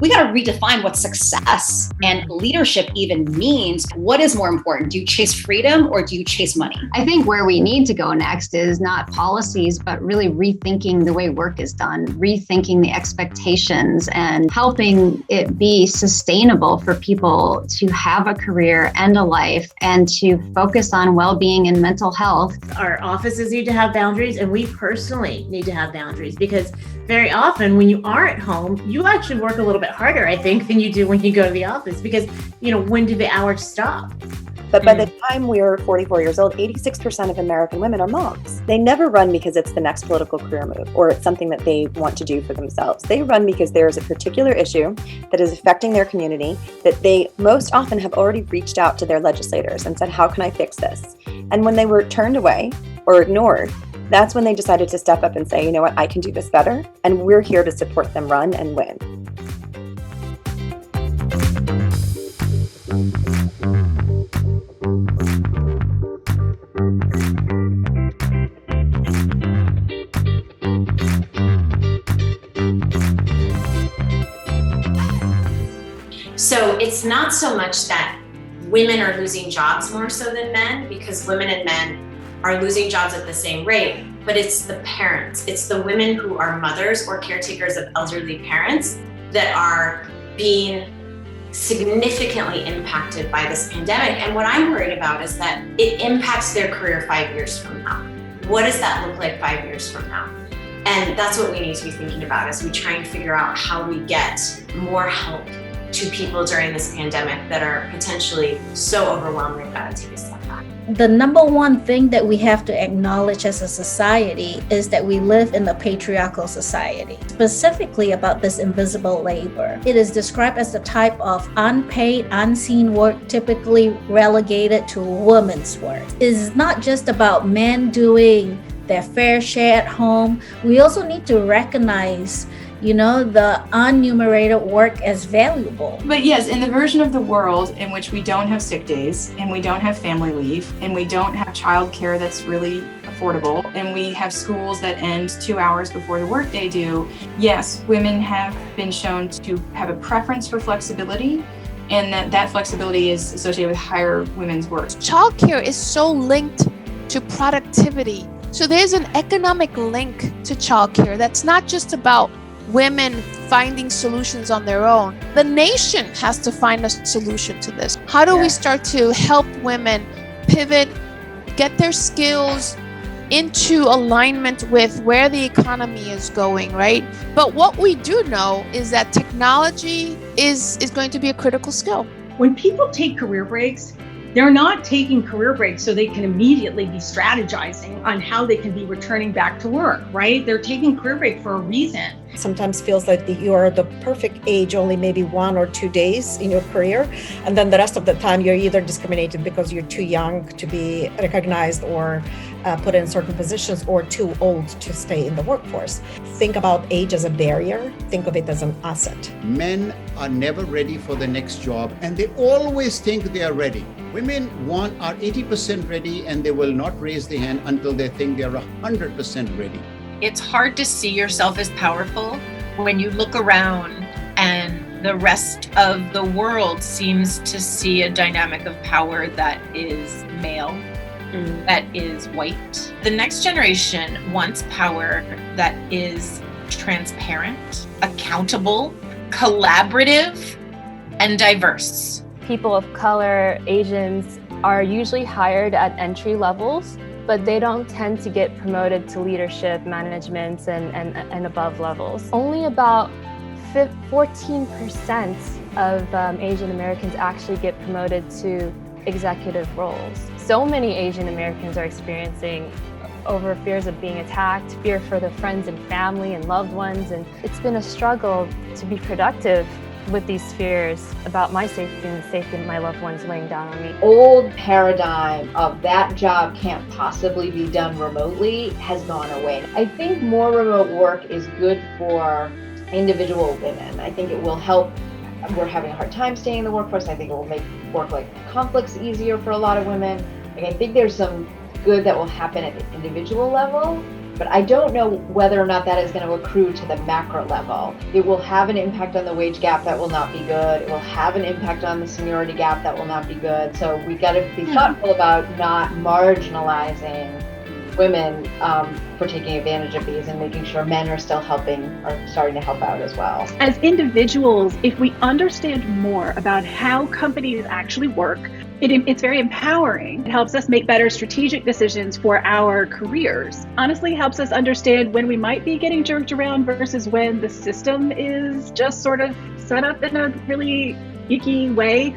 We got to redefine what success and leadership even means. What is more important? Do you chase freedom or do you chase money? I think where we need to go next is not policies, but really rethinking the way work is done, rethinking the expectations and helping it be sustainable for people to have a career and a life and to focus on well-being and mental health. Our offices need to have boundaries, and we personally need to have boundaries, because very often when you are at home, you actually work a little bit harder, I think, than you do when you go to the office, because, when do the hours stop? But by the time we're 44 years old, 86% of American women are moms. They never run because it's the next political career move or it's something that they want to do for themselves. They run because there is a particular issue that is affecting their community that they most often have already reached out to their legislators and said, how can I fix this? And when they were turned away or ignored, that's when they decided to step up and say, you know what, I can do this better. And we're here to support them run and win. So it's not so much that women are losing jobs more so than men, because women and men are losing jobs at the same rate, but it's the parents. It's the women who are mothers or caretakers of elderly parents that are being significantly impacted by this pandemic. And what I'm worried about is that it impacts their career 5 years from now. What does that look like 5 years from now? And that's what we need to be thinking about as we try and figure out how we get more help to people during this pandemic that are potentially so overwhelmed they've got to take a step back. The number one thing that we have to acknowledge as a society is that we live in a patriarchal society, specifically about this invisible labor. It is described as the type of unpaid, unseen work typically relegated to women's work. It is not just about men doing their fair share at home. We also need to recognize the unremunerated work as valuable. But yes, in the version of the world in which we don't have sick days and we don't have family leave and we don't have childcare that's really affordable and we have schools that end 2 hours before the workday do, yes, women have been shown to have a preference for flexibility, and that flexibility is associated with higher women's work. Childcare is so linked to productivity. So there's an economic link to childcare that's not just about women finding solutions on their own. The nation has to find a solution to this. How do we start to help women pivot, get their skills into alignment with where the economy is going, right? But what we do know is that technology is going to be a critical skill. When people take career breaks, they're not taking career breaks so they can immediately be strategizing on how they can be returning back to work, right? They're taking career break for a reason. Sometimes feels like you are the perfect age only maybe 1 or 2 days in your career, and then the rest of the time you're either discriminated because you're too young to be recognized or put in certain positions or too old to stay in the workforce. Think about age as a barrier. Think of it as an asset. Men are never ready for the next job, and they always think they are ready. Women are 80% ready, and they will not raise their hand until they think they are 100% ready. It's hard to see yourself as powerful when you look around and the rest of the world seems to see a dynamic of power that is male, that is white. The next generation wants power that is transparent, accountable, collaborative, and diverse. People of color, Asians, are usually hired at entry levels, but they don't tend to get promoted to leadership, management, and above levels. Only about 14% of Asian Americans actually get promoted to executive roles. So many Asian Americans are experiencing over fears of being attacked, fear for their friends and family and loved ones, and it's been a struggle to be productive with these fears about my safety and the safety of my loved ones weighing down on me. Old paradigm of that job can't possibly be done remotely has gone away. I think more remote work is good for individual women. I think it will help. We're having a hard time staying in the workforce. I think it will make work-life conflicts easier for a lot of women. I think there's some good that will happen at the individual level, But I don't know whether or not that is going to accrue to the macro level. It will have an impact on the wage gap that will not be good. It will have an impact on the seniority gap that will not be good. So we got to be thoughtful about not marginalizing women for taking advantage of these and making sure men are still helping or starting to help out as well. As individuals, if we understand more about how companies actually work, it's very empowering. It helps us make better strategic decisions for our careers. Honestly, helps us understand when we might be getting jerked around versus when the system is just sort of set up in a really icky way.